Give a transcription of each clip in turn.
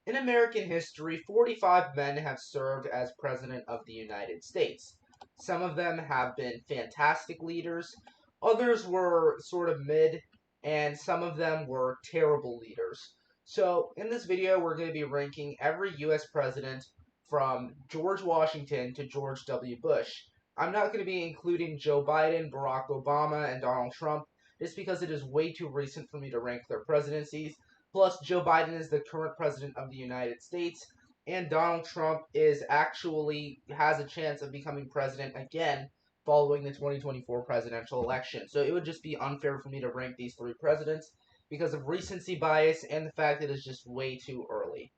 In American history, 45 men have served as President of the United States. Some of them have been fantastic leaders, others were sort of mid, and some of them were terrible leaders. So, in this video, we're going to be ranking every U.S. president from George Washington to George W. Bush. I'm not going to be including Joe Biden, Barack Obama, and Donald Trump, just because it is way too recent for me to rank their presidencies. Plus, Joe Biden is the current president of the United States, and Donald Trump has a chance of becoming president again following the 2024 presidential election. So it would just be unfair for me to rank these three presidents because of recency bias and the fact that it's just way too early.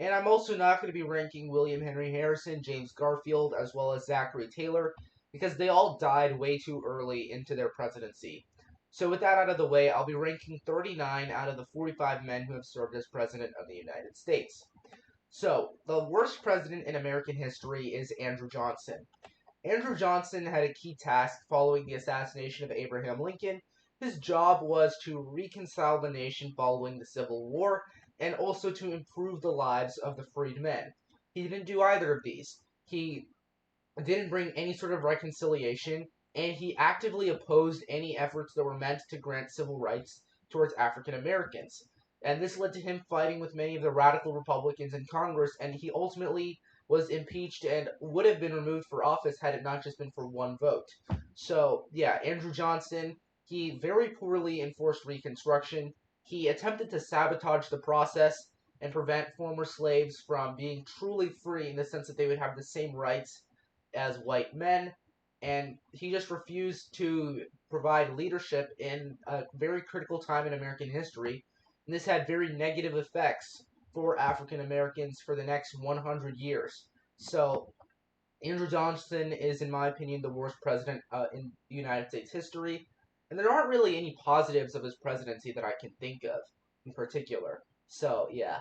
And I'm also not going to be ranking William Henry Harrison, James Garfield, as well as Zachary Taylor, because they all died way too early into their presidency. So with that out of the way, I'll be ranking 39 out of the 45 men who have served as President of the United States. So, the worst president in American history is Andrew Johnson. Andrew Johnson had a key task following the assassination of Abraham Lincoln. His job was to reconcile the nation following the Civil War, and also to improve the lives of the freedmen. He didn't do either of these. He didn't bring any sort of reconciliation, and he actively opposed any efforts that were meant to grant civil rights towards African Americans. And this led to him fighting with many of the radical Republicans in Congress, and he ultimately was impeached and would have been removed for office had it not just been for one vote. So, yeah, Andrew Johnson, he very poorly enforced Reconstruction. He attempted to sabotage the process and prevent former slaves from being truly free in the sense that they would have the same rights as white men, and he just refused to provide leadership in a very critical time in American history, and this had very negative effects for African Americans for the next 100 years. So, Andrew Johnson is, in my opinion, the worst president in United States history, and there aren't really any positives of his presidency that I can think of in particular. So, yeah.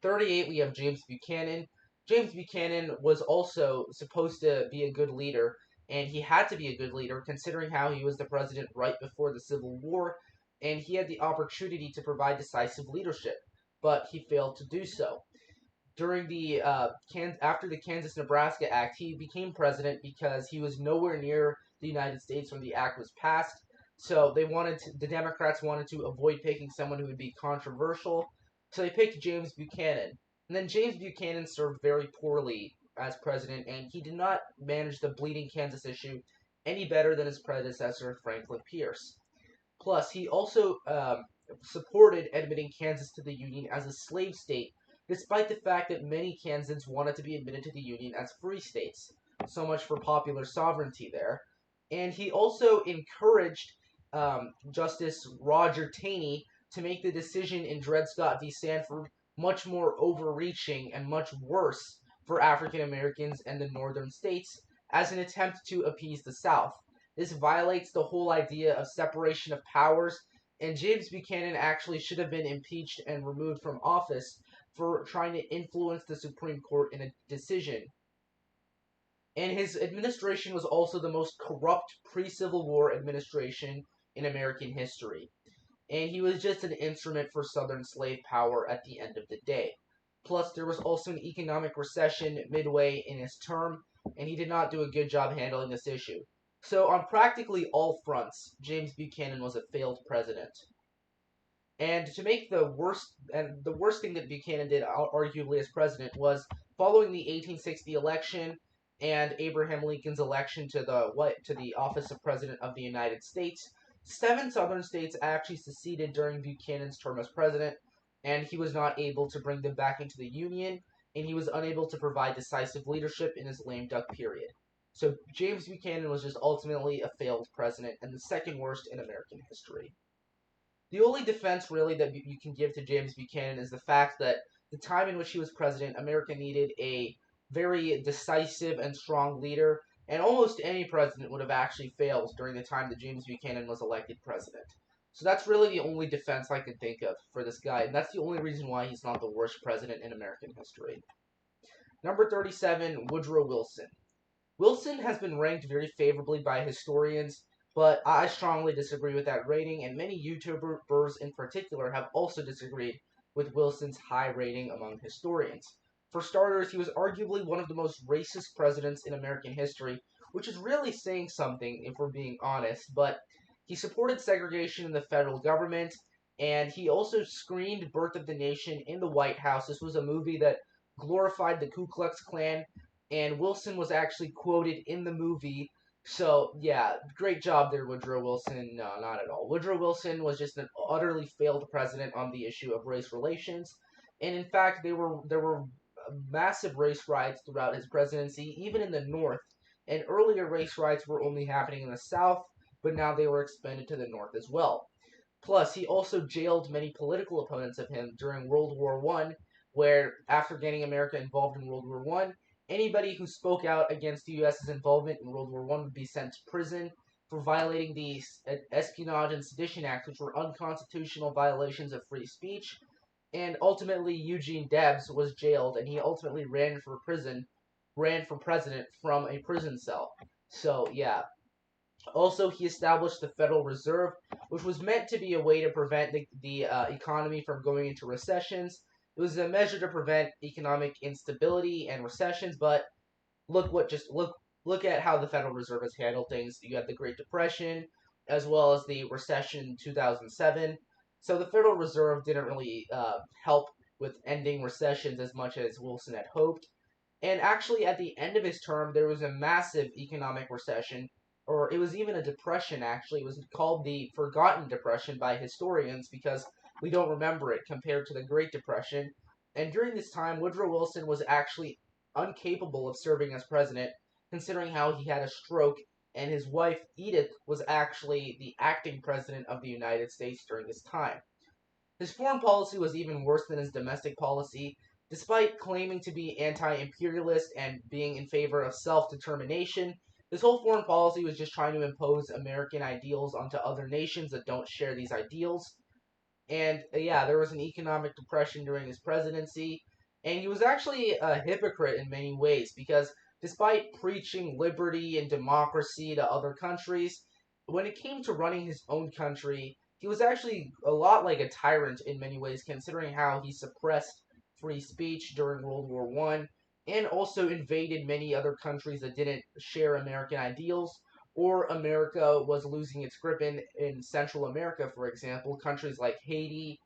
38, we have James Buchanan. James Buchanan was also supposed to be a good leader, and he had to be a good leader considering how he was the president right before the Civil War, and he had the opportunity to provide decisive leadership, but he failed to do so. During the after the Kansas-Nebraska Act, he became president because he was nowhere near the United States when the act was passed. So the Democrats wanted to avoid picking someone who would be controversial, so they picked James Buchanan. And then James Buchanan served very poorly as president, and he did not manage the bleeding Kansas issue any better than his predecessor, Franklin Pierce. Plus, he also supported admitting Kansas to the Union as a slave state, despite the fact that many Kansans wanted to be admitted to the Union as free states. So much for popular sovereignty there. And he also encouraged Justice Roger Taney to make the decision in Dred Scott v. Sanford much more overreaching and much worse for African Americans and the northern states as an attempt to appease the South. This violates the whole idea of separation of powers, and James Buchanan actually should have been impeached and removed from office for trying to influence the Supreme Court in a decision. And his administration was also the most corrupt pre-Civil War administration in American history. And he was just an instrument for Southern slave power at the end of the day. Plus, there was also an economic recession midway in his term, and he did not do a good job handling this issue. So, on practically all fronts, James Buchanan was a failed president. And to make the worst thing that Buchanan did, arguably as president, was following the 1860 election and Abraham Lincoln's election to the office of President of the United States. 7 southern states actually seceded during Buchanan's term as president, and he was not able to bring them back into the Union, and he was unable to provide decisive leadership in his lame duck period. So James Buchanan was just ultimately a failed president, and the second worst in American history. The only defense, really, that you can give to James Buchanan is the fact that the time in which he was president, America needed a very decisive and strong leader, and almost any president would have actually failed during the time that James Buchanan was elected president. So that's really the only defense I can think of for this guy, and that's the only reason why he's not the worst president in American history. Number 37, Woodrow Wilson. Wilson has been ranked very favorably by historians, but I strongly disagree with that rating, and many YouTubers in particular have also disagreed with Wilson's high rating among historians. For starters, he was arguably one of the most racist presidents in American history, which is really saying something if we're being honest, but he supported segregation in the federal government, and he also screened Birth of the Nation in the White House. This was a movie that glorified the Ku Klux Klan, and Wilson was actually quoted in the movie. So, yeah, great job there, Woodrow Wilson. No, not at all. Woodrow Wilson was just an utterly failed president on the issue of race relations. And in fact, there were massive race riots throughout his presidency, even in the North. And earlier race riots were only happening in the South, but now they were expanded to the North as well. Plus, he also jailed many political opponents of him during World War I, where, after getting America involved in World War I, anybody who spoke out against the U.S.'s involvement in World War I would be sent to prison for violating the Espionage and Sedition Acts, which were unconstitutional violations of free speech. And ultimately, Eugene Debs was jailed, and he ultimately ran for president from a prison cell. So, yeah. Also, he established the Federal Reserve, which was meant to be a way to prevent the economy from going into recessions. It was a measure to prevent economic instability and recessions, but look at how the Federal Reserve has handled things. You had the Great Depression, as well as the recession in 2007. So the Federal Reserve didn't really help with ending recessions as much as Wilson had hoped. And actually, at the end of his term, there was a massive economic recession, or it was even a depression, actually. It was called the Forgotten Depression by historians because we don't remember it compared to the Great Depression. And during this time, Woodrow Wilson was actually incapable of serving as president, considering how he had a stroke, and his wife, Edith, was actually the acting president of the United States during this time. His foreign policy was even worse than his domestic policy. Despite claiming to be anti-imperialist and being in favor of self-determination, his whole foreign policy was just trying to impose American ideals onto other nations that don't share these ideals. And yeah, there was an economic depression during his presidency, and he was actually a hypocrite in many ways because despite preaching liberty and democracy to other countries, when it came to running his own country, he was actually a lot like a tyrant in many ways, considering how he suppressed free speech during World War I and also invaded many other countries that didn't share American ideals, or America was losing its grip in Central America, for example, countries like Haiti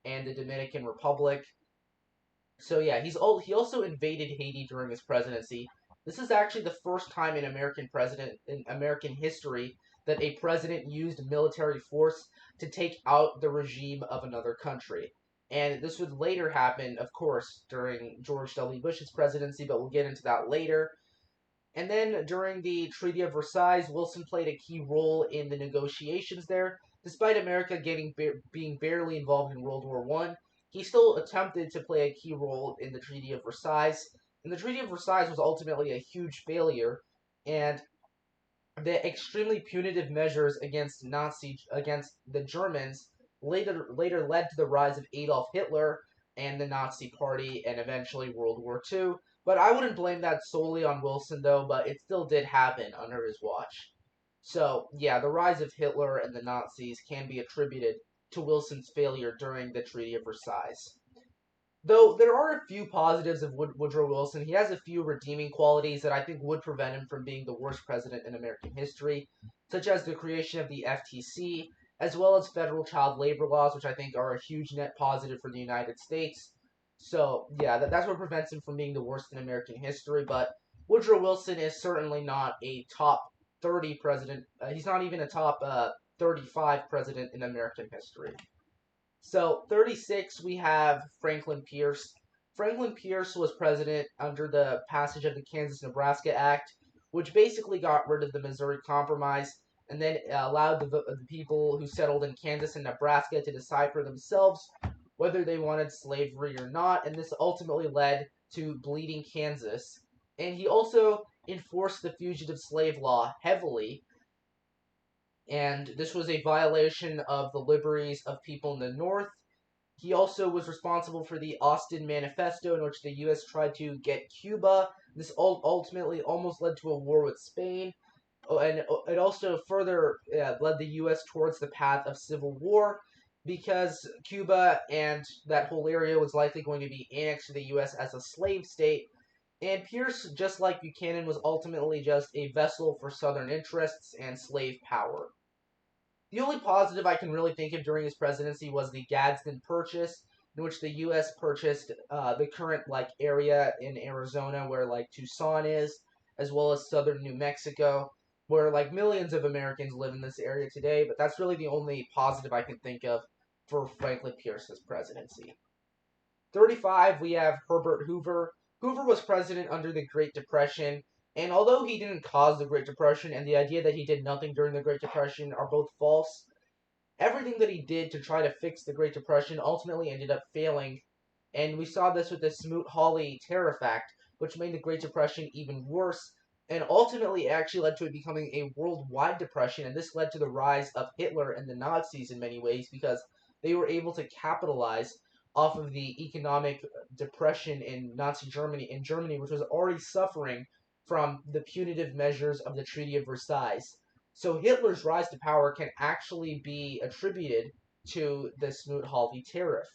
and the Dominican Republic. So yeah, he also invaded Haiti during his presidency. This is actually the first time in American history that a president used military force to take out the regime of another country. And this would later happen, of course, during George W. Bush's presidency, but we'll get into that later. And then during the Treaty of Versailles, Wilson played a key role in the negotiations there. Despite America being barely involved in World War I, he still attempted to play a key role in the Treaty of Versailles. And the Treaty of Versailles was ultimately a huge failure, and the extremely punitive measures against the Germans later led to the rise of Adolf Hitler and the Nazi Party and eventually World War II. But I wouldn't blame that solely on Wilson, though, but it still did happen under his watch. So, yeah, the rise of Hitler and the Nazis can be attributed to Wilson's failure during the Treaty of Versailles. Though there are a few positives of Woodrow Wilson, he has a few redeeming qualities that I think would prevent him from being the worst president in American history, such as the creation of the FTC, as well as federal child labor laws, which I think are a huge net positive for the United States. So, yeah, that's what prevents him from being the worst in American history, but Woodrow Wilson is certainly not a top 30 president. He's not even a top 35 president in American history. So, 36, we have Franklin Pierce. Franklin Pierce was president under the passage of the Kansas-Nebraska Act, which basically got rid of the Missouri Compromise and then allowed the people who settled in Kansas and Nebraska to decide for themselves whether they wanted slavery or not, and this ultimately led to Bleeding Kansas. And he also enforced the fugitive slave law heavily, and this was a violation of the liberties of people in the North. He also was responsible for the Austin Manifesto, in which the U.S. tried to get Cuba. This ultimately almost led to a war with Spain, and it also further led the U.S. towards the path of civil war. because Cuba and that whole area was likely going to be annexed to the U.S. as a slave state. And Pierce, just like Buchanan, was ultimately just a vessel for Southern interests and slave power. The only positive I can really think of during his presidency was the Gadsden Purchase, in which the U.S. purchased the current area in Arizona where Tucson is, as well as southern New Mexico, where millions of Americans live in this area today. But that's really the only positive I can think of for Franklin Pierce's presidency. 35, we have Herbert Hoover. Hoover was president under the Great Depression, and although he didn't cause the Great Depression and the idea that he did nothing during the Great Depression are both false, everything that he did to try to fix the Great Depression ultimately ended up failing, and we saw this with the Smoot-Hawley Tariff Act, which made the Great Depression even worse, and ultimately actually led to it becoming a worldwide depression, and this led to the rise of Hitler and the Nazis in many ways because they were able to capitalize off of the economic depression in Nazi Germany, which was already suffering from the punitive measures of the Treaty of Versailles. So Hitler's rise to power can actually be attributed to the Smoot-Hawley tariff.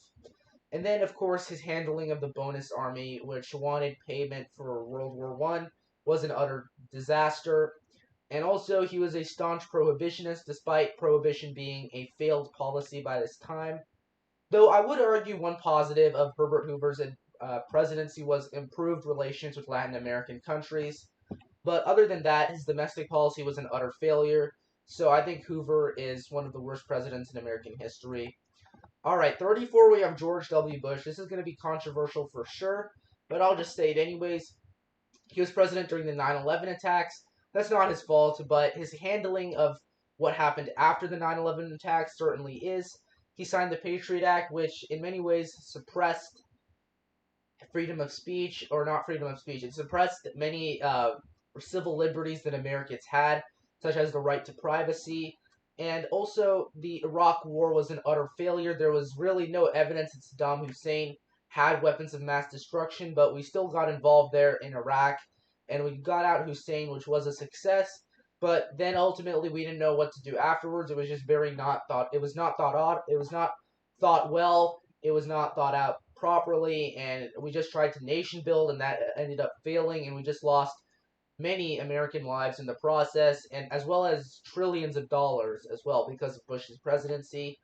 And then, of course, his handling of the bonus army, which wanted payment for World War I, was an utter disaster. And also, he was a staunch prohibitionist, despite prohibition being a failed policy by this time. Though I would argue one positive of Herbert Hoover's presidency was improved relations with Latin American countries. But other than that, his domestic policy was an utter failure. So I think Hoover is one of the worst presidents in American history. Alright, 34, we have George W. Bush. This is going to be controversial for sure, but I'll just say it anyways. He was president during the 9/11 attacks. That's not his fault, but his handling of what happened after the 9/11 attacks certainly is. He signed the Patriot Act, which in many ways suppressed freedom of speech, or not freedom of speech. It suppressed many civil liberties that Americans had, such as the right to privacy. And also, the Iraq War was an utter failure. There was really no evidence that Saddam Hussein had weapons of mass destruction, but we still got involved there in Iraq, and we got out Hussein, which was a success. But then ultimately, we didn't know what to do afterwards. It was just very not thought. It was not thought out. It was not thought well. It was not thought out properly, and we just tried to nation build, and that ended up failing, and we just lost many American lives in the process, and as well as trillions of dollars as well because of Bush's presidency.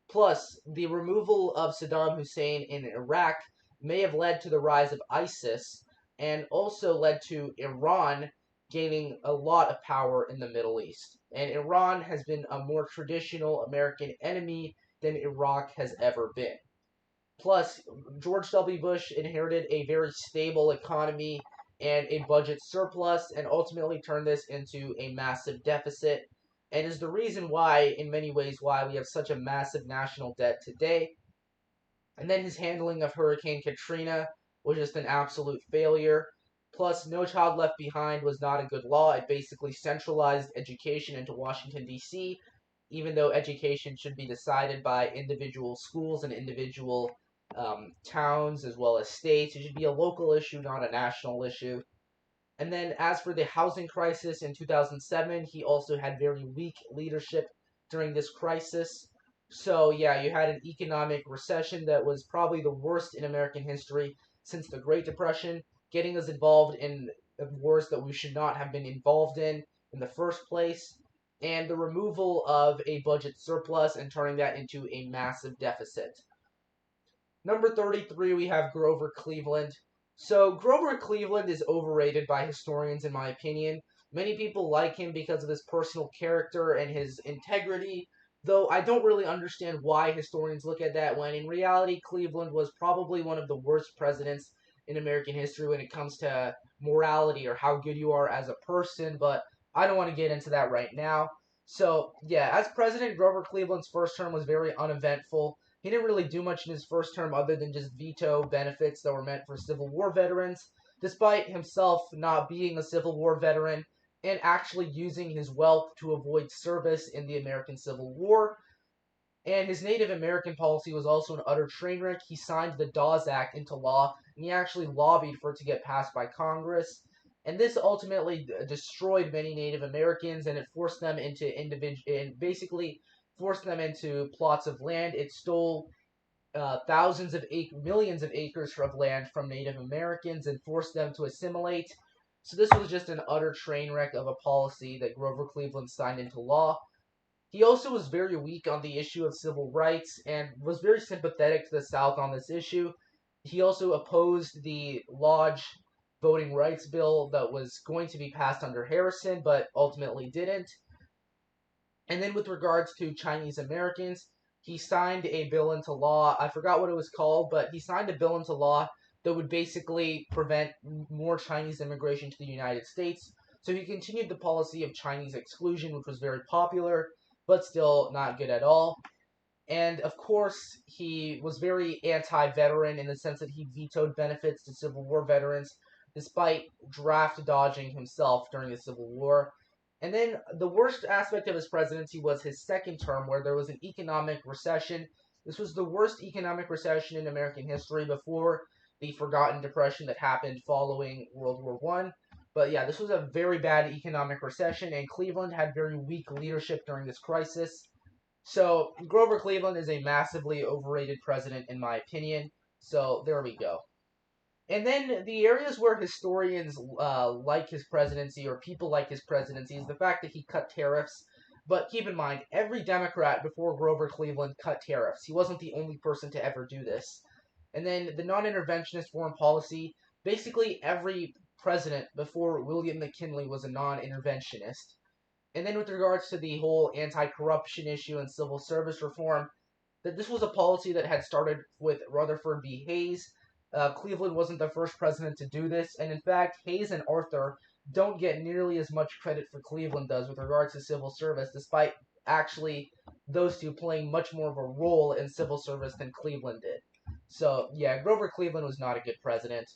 Plus, the removal of Saddam Hussein in Iraq may have led to the rise of ISIS, and also led to Iran gaining a lot of power in the Middle East. And Iran has been a more traditional American enemy than Iraq has ever been. Plus, George W. Bush inherited a very stable economy and a budget surplus, and ultimately turned this into a massive deficit, and is the reason why, in many ways, why we have such a massive national debt today. And then his handling of Hurricane Katrina was just an absolute failure. Plus, No Child Left Behind was not a good law. It basically centralized education into Washington, D.C., even though education should be decided by individual schools and individual towns as well as states. It should be a local issue, not a national issue. And then as for the housing crisis in 2007, he also had very weak leadership during this crisis. So yeah, you had an economic recession that was probably the worst in American history since the Great Depression, getting us involved in wars that we should not have been involved in the first place, and the removal of a budget surplus and turning that into a massive deficit. Number 33, we have Grover Cleveland. So, Grover Cleveland is overrated by historians, in my opinion. Many people like him because of his personal character and his integrity, though I don't really understand why historians look at that when, in reality, Cleveland was probably one of the worst presidents in American history when it comes to morality or how good you are as a person, but I don't want to get into that right now. So, yeah, as president, Grover Cleveland's first term was very uneventful. He didn't really do much in his first term other than just veto benefits that were meant for Civil War veterans, despite himself not being a Civil War veteran and actually using his wealth to avoid service in the American Civil War. And his Native American policy was also an utter train wreck. He signed the Dawes Act into law, and he actually lobbied for it to get passed by Congress. And this ultimately destroyed many Native Americans, and it forced them into basically forced them into plots of land. It stole millions of acres of land from Native Americans and forced them to assimilate. So this was just an utter train wreck of a policy that Grover Cleveland signed into law. He also was very weak on the issue of civil rights and was very sympathetic to the South on this issue. He also opposed the Lodge voting rights bill that was going to be passed under Harrison, but ultimately didn't. And then with regards to Chinese Americans, he signed a bill into law. I forgot what it was called, but he signed a bill into law that would basically prevent more Chinese immigration to the United States. So he continued the policy of Chinese exclusion, which was very popular, but still not good at all. And of course, he was very anti-veteran in the sense that he vetoed benefits to Civil War veterans, despite draft dodging himself during the Civil War. And then the worst aspect of his presidency was his second term, where there was an economic recession. This was the worst economic recession in American history before the Forgotten Depression that happened following World War I. But yeah, this was a very bad economic recession, and Cleveland had very weak leadership during this crisis. So Grover Cleveland is a massively overrated president, in my opinion. So there we go. And then the areas where historians like his presidency, or people like his presidency, is the fact that he cut tariffs. But keep in mind, every Democrat before Grover Cleveland cut tariffs. He wasn't the only person to ever do this. And then the non-interventionist foreign policy, basically every president before William McKinley was a non-interventionist. And then with regards to the whole anti-corruption issue and civil service reform, that this was a policy that had started with Rutherford B. Hayes. Cleveland wasn't the first president to do this, and in fact, Hayes and Arthur don't get nearly as much credit for Cleveland does with regards to civil service, despite actually those two playing much more of a role in civil service than Cleveland did. So, yeah, Grover Cleveland was not a good president.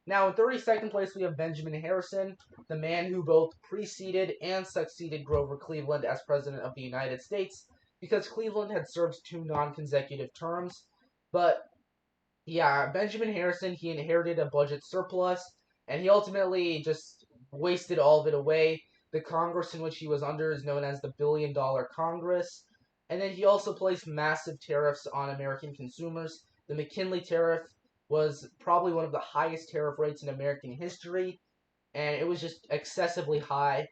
Now, in 32nd place, we have Benjamin Harrison, the man who both preceded and succeeded Grover Cleveland as President of the United States, because Cleveland had served 2 non-consecutive terms. But, yeah, Benjamin Harrison, he inherited a budget surplus, and he ultimately just wasted all of it away. The Congress in which he was under is known as the Billion-Dollar Congress. And then he also placed massive tariffs on American consumers. The McKinley tariff was probably one of the highest tariff rates in American history, and it was just excessively high.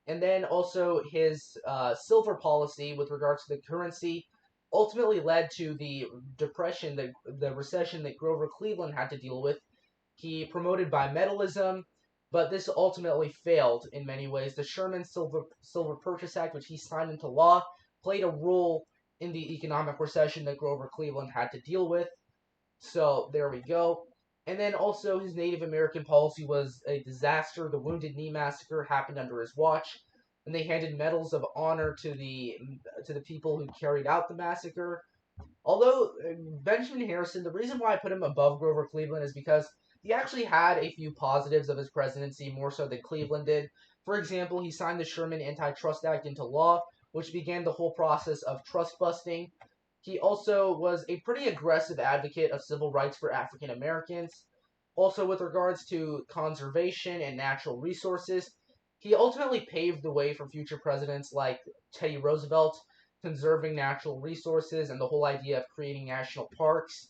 And then also his silver policy with regards to the currency ultimately led to the depression, the recession that Grover Cleveland had to deal with. He promoted bimetallism, but this ultimately failed in many ways. The Sherman Silver Purchase Act, which he signed into law, played a role in the economic recession that Grover Cleveland had to deal with. So there we go. And then also his Native American policy was a disaster. The Wounded Knee Massacre happened under his watch, and they handed medals of honor to the people who carried out the massacre. Although Benjamin Harrison, the reason why I put him above Grover Cleveland is because he actually had a few positives of his presidency, more so than Cleveland did. For example, he signed the Sherman Antitrust Act into law, which began the whole process of trust busting. He also was a pretty aggressive advocate of civil rights for African Americans. Also, with regards to conservation and natural resources, he ultimately paved the way for future presidents like Teddy Roosevelt, conserving natural resources and the whole idea of creating national parks.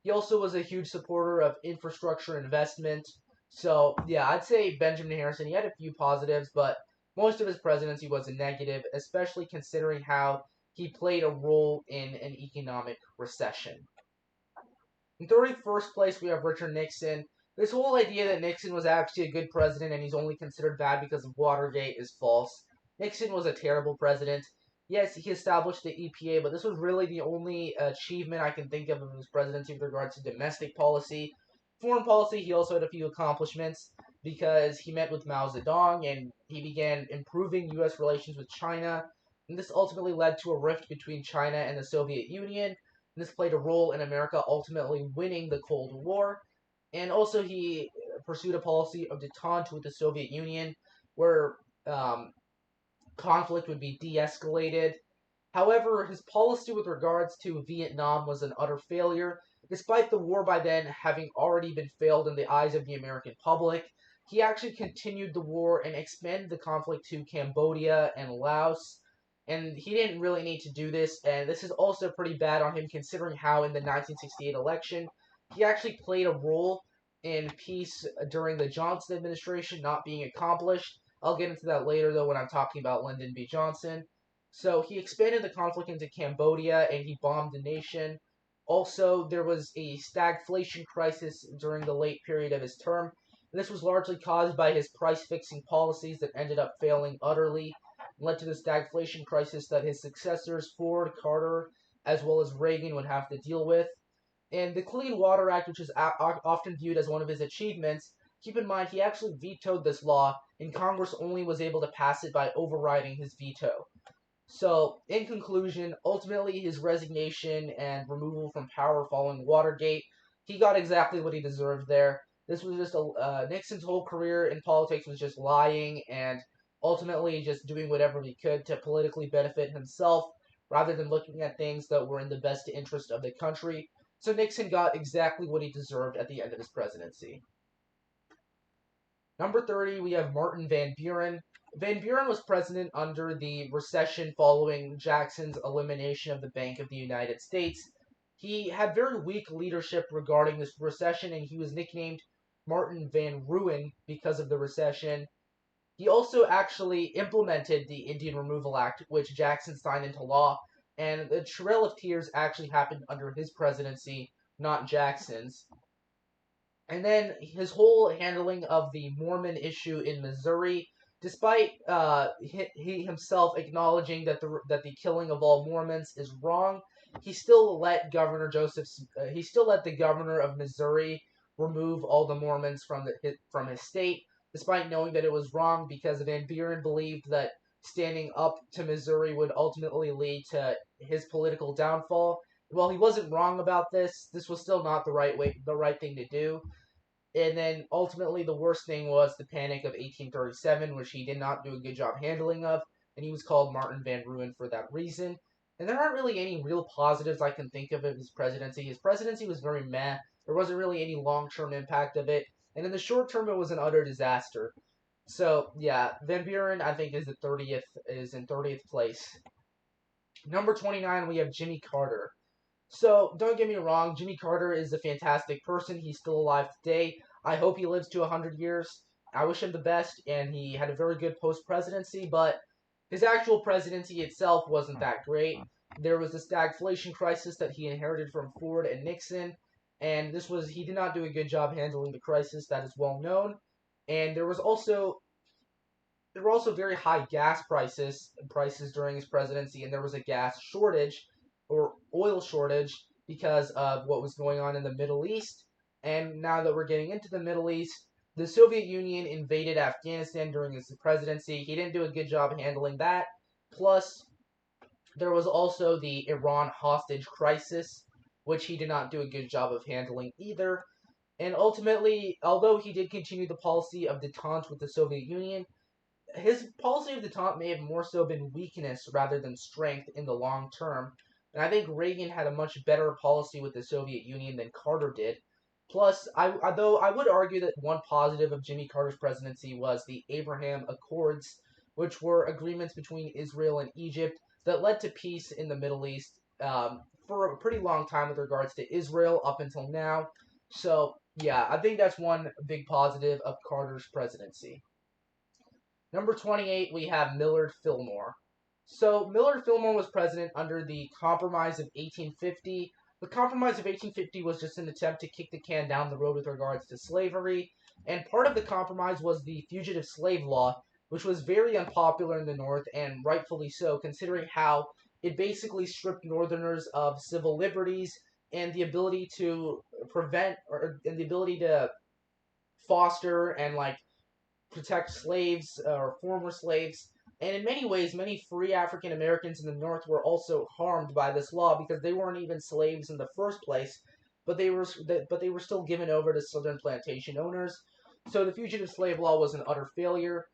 He also was a huge supporter of infrastructure investment. So, yeah, I'd say Benjamin Harrison, he had a few positives, but most of his presidency was a negative, especially considering how he played a role in an economic recession. In 31st place, we have Richard Nixon. This whole idea that Nixon was actually a good president and he's only considered bad because of Watergate is false. Nixon was a terrible president. Yes, he established the EPA, but this was really the only achievement I can think of his presidency with regards to domestic policy. Foreign policy, he also had a few accomplishments because he met with Mao Zedong and he began improving U.S. relations with China. And this ultimately led to a rift between China and the Soviet Union. And this played a role in America ultimately winning the Cold War. And also he pursued a policy of détente with the Soviet Union, where conflict would be de-escalated. However, his policy with regards to Vietnam was an utter failure. Despite the war by then having already been failed in the eyes of the American public, he actually continued the war and expanded the conflict to Cambodia and Laos. and he didn't really need to do this, and this is also pretty bad on him considering how in the 1968 election he actually played a role in peace during the Johnson administration not being accomplished. I'll get into that later, though, when I'm talking about Lyndon B. Johnson. So he expanded the conflict into Cambodia, and he bombed the nation. Also, there was a stagflation crisis during the late period of his term. And this was largely caused by his price-fixing policies that ended up failing utterly, and led to the stagflation crisis that his successors, Ford, Carter, as well as Reagan, would have to deal with. And the Clean Water Act, which is often viewed as one of his achievements, keep in mind he actually vetoed this law, and Congress only was able to pass it by overriding his veto. So, in conclusion, ultimately his resignation and removal from power following Watergate, he got exactly what he deserved there. This was just Nixon's whole career in politics was just lying and ultimately just doing whatever he could to politically benefit himself rather than looking at things that were in the best interest of the country. So Nixon got exactly what he deserved at the end of his presidency. Number 30, we have Martin Van Buren. Van Buren was president under the recession following Jackson's elimination of the Bank of the United States. He had very weak leadership regarding this recession, and he was nicknamed Martin Van Ruin because of the recession. He also actually implemented the Indian Removal Act, which Jackson signed into law, and the Trail of Tears actually happened under his presidency, not Jackson's. And then his whole handling of the Mormon issue in Missouri, despite he himself acknowledging that the killing of all Mormons is wrong, he still let the governor of Missouri remove all the Mormons from his state, despite knowing that it was wrong because Van Buren believed that standing up to Missouri would ultimately lead to his political downfall. While he wasn't wrong about this, this was still not the right thing to do. And then ultimately the worst thing was the Panic of 1837, which he did not do a good job handling of, and he was called Martin Van Ruin for that reason. And there aren't really any real positives I can think of his presidency. His presidency was very meh. There wasn't really any long-term impact of it, and in the short term, it was an utter disaster. So yeah, Van Buren I think is in 30th place. Number 29, we have Jimmy Carter. So, don't get me wrong, Jimmy Carter is a fantastic person. He's still alive today. I hope he lives to 100 years. I wish him the best, and he had a very good post-presidency, but his actual presidency itself wasn't that great. There was the stagflation crisis that he inherited from Ford and Nixon, and he did not do a good job handling the crisis, that is well known. And there were also very high gas prices during his presidency, and there was a gas shortage or oil shortage because of what was going on in the Middle East. And now that we're getting into the Middle East, the Soviet Union invaded Afghanistan during his presidency. He didn't do a good job handling that. Plus, there was also the Iran hostage crisis, which he did not do a good job of handling either. And ultimately, although he did continue the policy of détente with the Soviet Union, his policy of détente may have more so been weakness rather than strength in the long term. And I think Reagan had a much better policy with the Soviet Union than Carter did. Plus, though I would argue that one positive of Jimmy Carter's presidency was the Abraham Accords, which were agreements between Israel and Egypt that led to peace in the Middle East for a pretty long time with regards to Israel up until now. So, yeah, I think that's one big positive of Carter's presidency. Number 28, we have Millard Fillmore. So, Millard Fillmore was president under the Compromise of 1850. The Compromise of 1850 was just an attempt to kick the can down the road with regards to slavery, and part of the compromise was the fugitive slave law, which was very unpopular in the North, and rightfully so, considering how it basically stripped Northerners of civil liberties and the ability to and the ability to foster and protect slaves or former slaves. And in many ways, many free African Americans in the North were also harmed by this law because they weren't even slaves in the first place, but they were still given over to Southern plantation owners. So the fugitive slave law was an utter failure.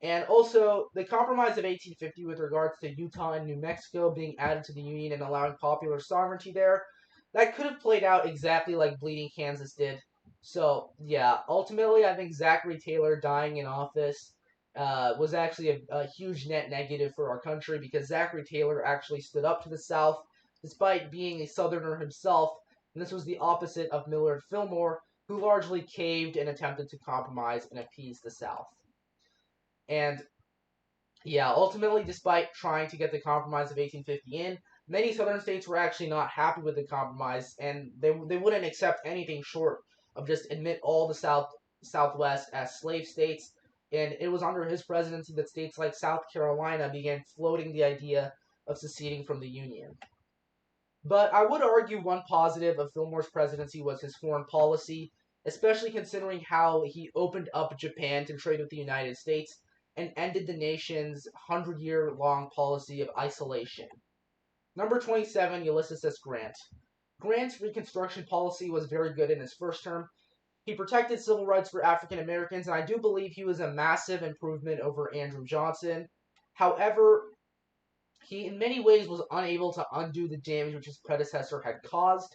And also, the Compromise of 1850 with regards to Utah and New Mexico being added to the Union and allowing popular sovereignty there, that could have played out exactly like Bleeding Kansas did. So, yeah, ultimately, I think Zachary Taylor dying in office was actually a huge net negative for our country because Zachary Taylor actually stood up to the South despite being a Southerner himself, and this was the opposite of Millard Fillmore, who largely caved and attempted to compromise and appease the South. And yeah, ultimately, despite trying to get the Compromise of 1850 in, many Southern states were actually not happy with the compromise, and they wouldn't accept anything short of just admit all the Southwest as slave states. And it was under his presidency that states like South Carolina began floating the idea of seceding from the Union. But I would argue one positive of Fillmore's presidency was his foreign policy, especially considering how he opened up Japan to trade with the United States and ended the nation's 100-year-long policy of isolation. Number 27, Ulysses S. Grant. Grant's Reconstruction policy was very good in his first term. He protected civil rights for African Americans, and I do believe he was a massive improvement over Andrew Johnson. However, he in many ways was unable to undo the damage which his predecessor had caused.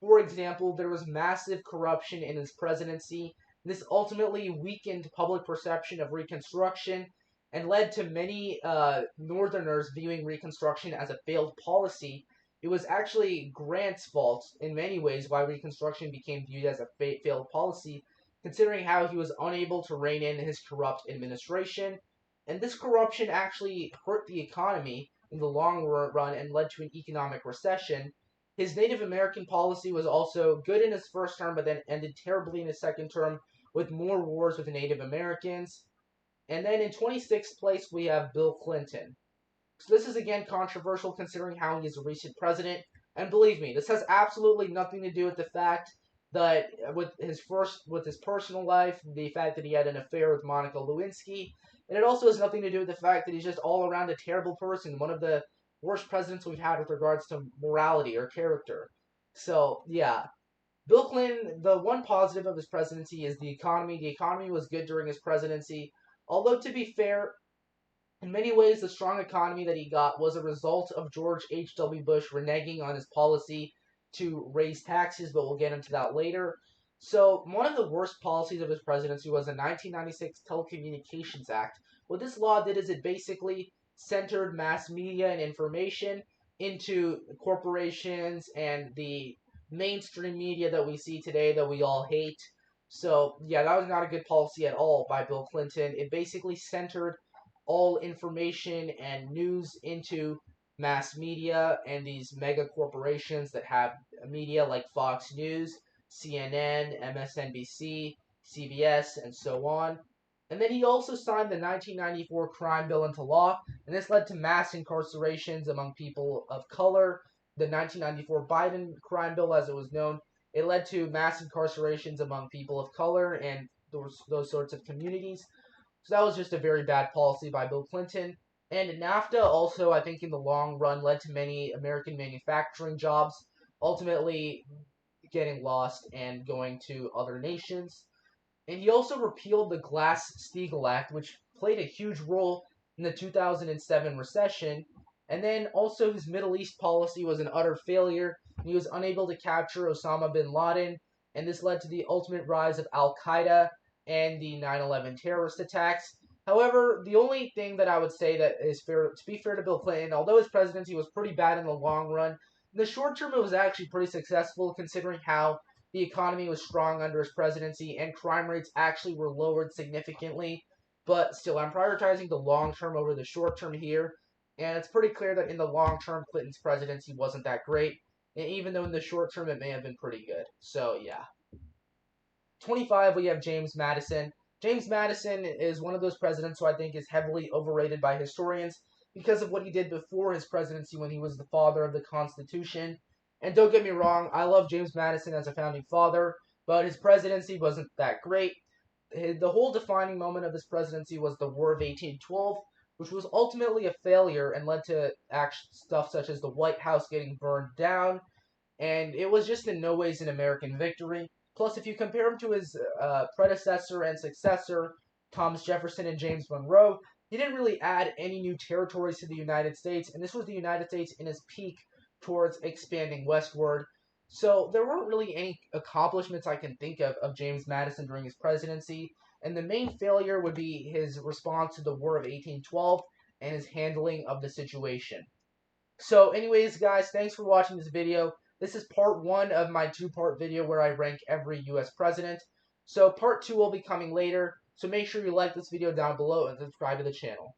For example, there was massive corruption in his presidency. This ultimately weakened public perception of Reconstruction and led to many Northerners viewing Reconstruction as a failed policy. It was actually Grant's fault in many ways why Reconstruction became viewed as a failed policy, considering how he was unable to rein in his corrupt administration. And this corruption actually hurt the economy in the long run and led to an economic recession. His Native American policy was also good in his first term, but then ended terribly in his second term with more wars with Native Americans. And then in 26th place, we have Bill Clinton. So this is again controversial considering how he is a recent president. And believe me, this has absolutely nothing to do with the fact that with his personal life, the fact that he had an affair with Monica Lewinsky, and it also has nothing to do with the fact that he's just all around a terrible person, one of the worst presidents we've had with regards to morality or character. So yeah, Bill Clinton, the one positive of his presidency is the economy. The economy was good during his presidency, although to be fair, in many ways, the strong economy that he got was a result of George H.W. Bush reneging on his policy to raise taxes, but we'll get into that later. So, one of the worst policies of his presidency was the 1996 Telecommunications Act. What this law did is it basically centered mass media and information into corporations and the mainstream media that we see today that we all hate. So, yeah, that was not a good policy at all by Bill Clinton. It basically centered all information and news into mass media and these mega corporations that have media like Fox News, CNN, MSNBC, CBS, and so on. And then he also signed the 1994 crime bill into law, and this led to mass incarcerations among people of color. The 1994 Biden crime bill, as it was known, it led to mass incarcerations among people of color and those sorts of communities. So that was just a very bad policy by Bill Clinton. And NAFTA also, I think, in the long run, led to many American manufacturing jobs ultimately getting lost and going to other nations. And he also repealed the Glass-Steagall Act, which played a huge role in the 2007 recession. And then also his Middle East policy was an utter failure. He was unable to capture Osama bin Laden, and this led to the ultimate rise of Al-Qaeda and the 9/11 terrorist attacks. However, the only thing that I would say that is fair, to be fair to Bill Clinton, although his presidency was pretty bad in the long run, in the short term it was actually pretty successful considering how the economy was strong under his presidency and crime rates actually were lowered significantly. But still, I'm prioritizing the long term over the short term here, and it's pretty clear that in the long term, Clinton's presidency wasn't that great, and even though in the short term it may have been pretty good. So, yeah. 25, we have James Madison. James Madison is one of those presidents who I think is heavily overrated by historians because of what he did before his presidency when he was the father of the Constitution. And don't get me wrong, I love James Madison as a founding father, but his presidency wasn't that great. The whole defining moment of his presidency was the War of 1812, which was ultimately a failure and led to stuff such as the White House getting burned down, and it was just in no ways an American victory. Plus, if you compare him to his predecessor and successor, Thomas Jefferson and James Monroe, he didn't really add any new territories to the United States, and this was the United States in its peak towards expanding westward. So there weren't really any accomplishments I can think of James Madison during his presidency, and the main failure would be his response to the War of 1812 and his handling of the situation. So anyways, guys, thanks for watching this video. This is part 1 of my 2-part video where I rank every U.S. president. So part 2 will be coming later, so make sure you like this video down below and subscribe to the channel.